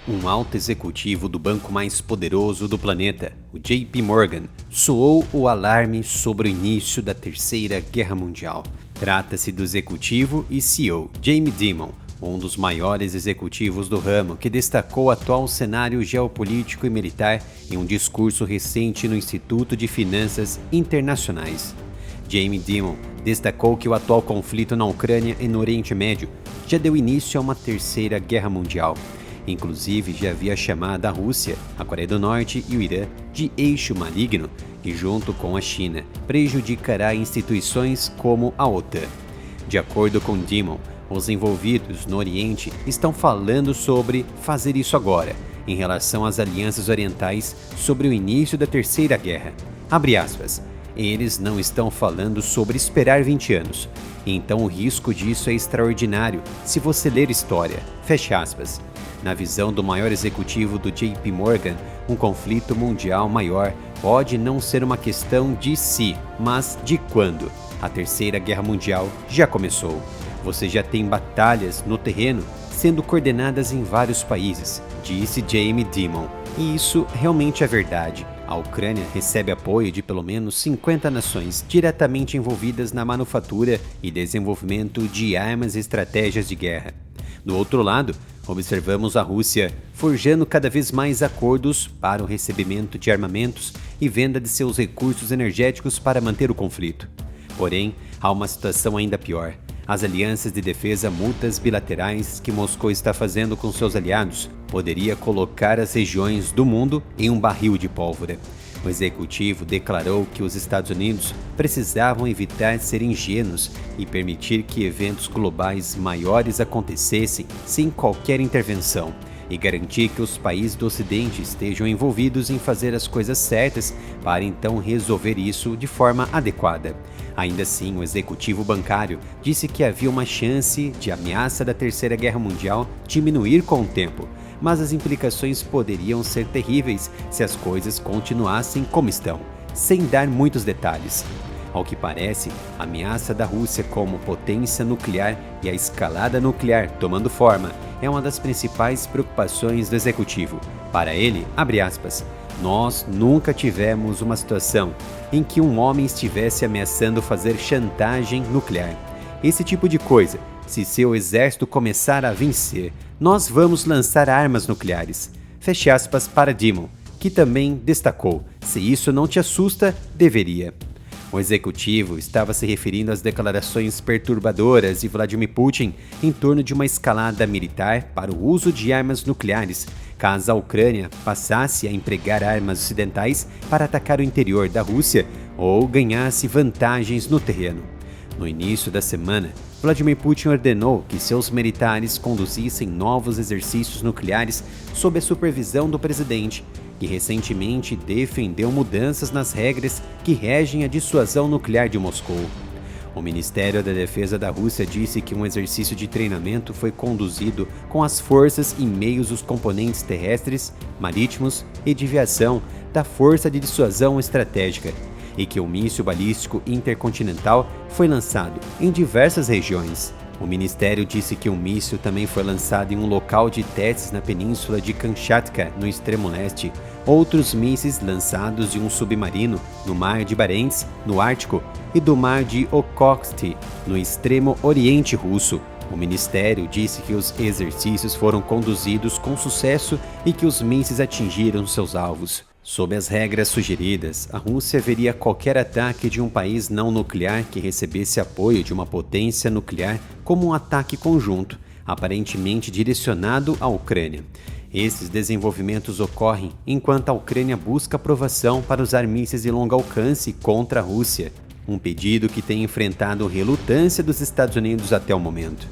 Um alto executivo do banco mais poderoso do planeta, o JP Morgan, soou o alarme sobre o início da Terceira Guerra Mundial. Trata-se do executivo e CEO Jamie Dimon, um dos maiores executivos do ramo, que destacou o atual cenário geopolítico e militar em um discurso recente no Instituto de Finanças Internacionais. Jamie Dimon destacou que o atual conflito na Ucrânia e no Oriente Médio já deu início a uma terceira guerra mundial. Inclusive, já havia chamado a Rússia, a Coreia do Norte e o Irã de eixo maligno e, junto com a China, prejudicará instituições como a OTAN. De acordo com Dimon, os envolvidos no Oriente estão falando sobre fazer isso agora, em relação às alianças orientais sobre o início da Terceira Guerra. Abre aspas. Eles não estão falando sobre esperar 20 anos, então o risco disso é extraordinário se você ler história. Fecha aspas. Na visão do maior executivo do JP Morgan, um conflito mundial maior pode não ser uma questão de se, mas de quando. A Terceira Guerra Mundial já começou. Você já tem batalhas no terreno sendo coordenadas em vários países, disse Jamie Dimon. E isso realmente é verdade. A Ucrânia recebe apoio de pelo menos 50 nações diretamente envolvidas na manufatura e desenvolvimento de armas e estratégias de guerra. Do outro lado, observamos a Rússia forjando cada vez mais acordos para o recebimento de armamentos e venda de seus recursos energéticos para manter o conflito. Porém, há uma situação ainda pior. As alianças de defesa mútuas bilaterais que Moscou está fazendo com seus aliados poderia colocar as regiões do mundo em um barril de pólvora. O executivo declarou que os Estados Unidos precisavam evitar ser ingênuos e permitir que eventos globais maiores acontecessem sem qualquer intervenção e garantir que os países do Ocidente estejam envolvidos em fazer as coisas certas para então resolver isso de forma adequada. Ainda assim, o executivo bancário disse que havia uma chance de a ameaça da Terceira Guerra Mundial diminuir com o tempo, mas as implicações poderiam ser terríveis se as coisas continuassem como estão, sem dar muitos detalhes. Ao que parece, a ameaça da Rússia como potência nuclear e a escalada nuclear tomando forma é uma das principais preocupações do executivo. Para ele, abre aspas, nós nunca tivemos uma situação em que um homem estivesse ameaçando fazer chantagem nuclear. Esse tipo de coisa, se seu exército começar a vencer, nós vamos lançar armas nucleares. Feche aspas para Dimon, que também destacou, se isso não te assusta, deveria. O executivo estava se referindo às declarações perturbadoras de Vladimir Putin em torno de uma escalada militar para o uso de armas nucleares, caso a Ucrânia passasse a empregar armas ocidentais para atacar o interior da Rússia ou ganhasse vantagens no terreno. No início da semana, Vladimir Putin ordenou que seus militares conduzissem novos exercícios nucleares sob a supervisão do presidente, que recentemente defendeu mudanças nas regras que regem a dissuasão nuclear de Moscou. O Ministério da Defesa da Rússia disse que um exercício de treinamento foi conduzido com as forças e meios dos componentes terrestres, marítimos e de aviação da Força de Dissuasão Estratégica, e que o míssil balístico intercontinental foi lançado em diversas regiões. O ministério disse que o míssil também foi lançado em um local de testes na península de Kamchatka, no extremo leste. Outros mísseis lançados de um submarino no mar de Barents, no Ártico, e do mar de Okhotsk, no extremo oriente russo. O ministério disse que os exercícios foram conduzidos com sucesso e que os mísseis atingiram seus alvos. Sob as regras sugeridas, a Rússia veria qualquer ataque de um país não nuclear que recebesse apoio de uma potência nuclear como um ataque conjunto, aparentemente direcionado à Ucrânia. Esses desenvolvimentos ocorrem enquanto a Ucrânia busca aprovação para usar mísseis de longo alcance contra a Rússia, um pedido que tem enfrentado relutância dos Estados Unidos até o momento.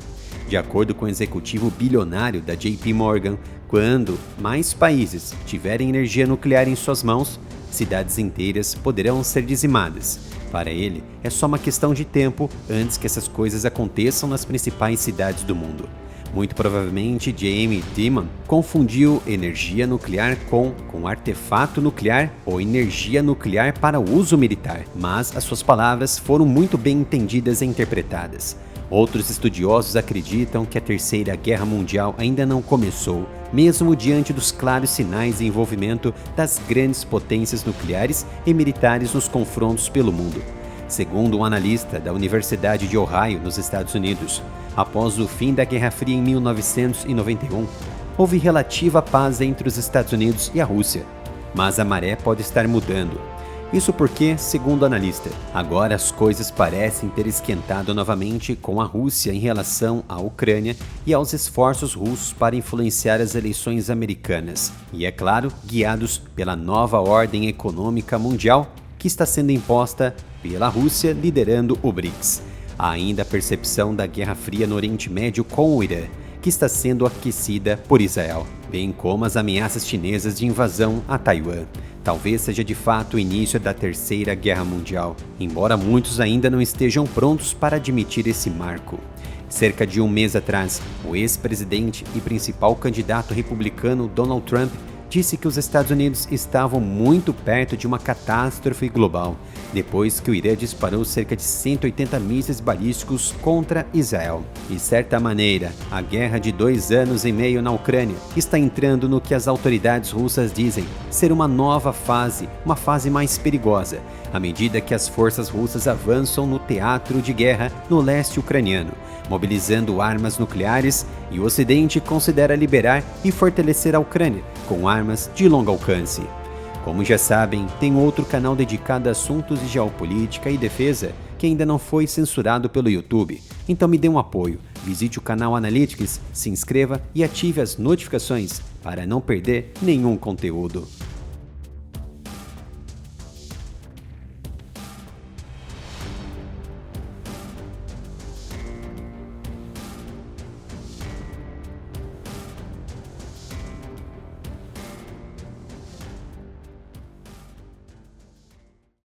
De acordo com o executivo bilionário da JP Morgan, quando mais países tiverem energia nuclear em suas mãos, cidades inteiras poderão ser dizimadas. Para ele, é só uma questão de tempo antes que essas coisas aconteçam nas principais cidades do mundo. Muito provavelmente, Jamie Dimon confundiu energia nuclear com artefato nuclear ou energia nuclear para uso militar, mas as suas palavras foram muito bem entendidas e interpretadas. Outros estudiosos acreditam que a Terceira Guerra Mundial ainda não começou, mesmo diante dos claros sinais de envolvimento das grandes potências nucleares e militares nos confrontos pelo mundo. Segundo um analista da Universidade de Ohio, nos Estados Unidos, após o fim da Guerra Fria em 1991, houve relativa paz entre os Estados Unidos e a Rússia. Mas a maré pode estar mudando. Isso porque, segundo o analista, agora as coisas parecem ter esquentado novamente com a Rússia em relação à Ucrânia e aos esforços russos para influenciar as eleições americanas. E, é claro, guiados pela nova ordem econômica mundial que está sendo imposta pela Rússia liderando o BRICS. Há ainda a percepção da Guerra Fria no Oriente Médio com o Irã, que está sendo aquecida por Israel, bem como as ameaças chinesas de invasão a Taiwan. Talvez seja de fato o início da Terceira Guerra Mundial, embora muitos ainda não estejam prontos para admitir esse marco. Cerca de um mês atrás, o ex-presidente e principal candidato republicano Donald Trump disse que os Estados Unidos estavam muito perto de uma catástrofe global, depois que o Irã disparou cerca de 180 mísseis balísticos contra Israel. De certa maneira, a guerra de 2 anos e meio na Ucrânia está entrando no que as autoridades russas dizem ser uma nova fase, uma fase mais perigosa, à medida que as forças russas avançam no teatro de guerra no leste ucraniano, mobilizando armas nucleares, e o Ocidente considera liberar e fortalecer a Ucrânia com armas de longo alcance. Como já sabem, tem outro canal dedicado a assuntos de geopolítica e defesa que ainda não foi censurado pelo YouTube. Então me dê um apoio, visite o canal Analytics, se inscreva e ative as notificações para não perder nenhum conteúdo.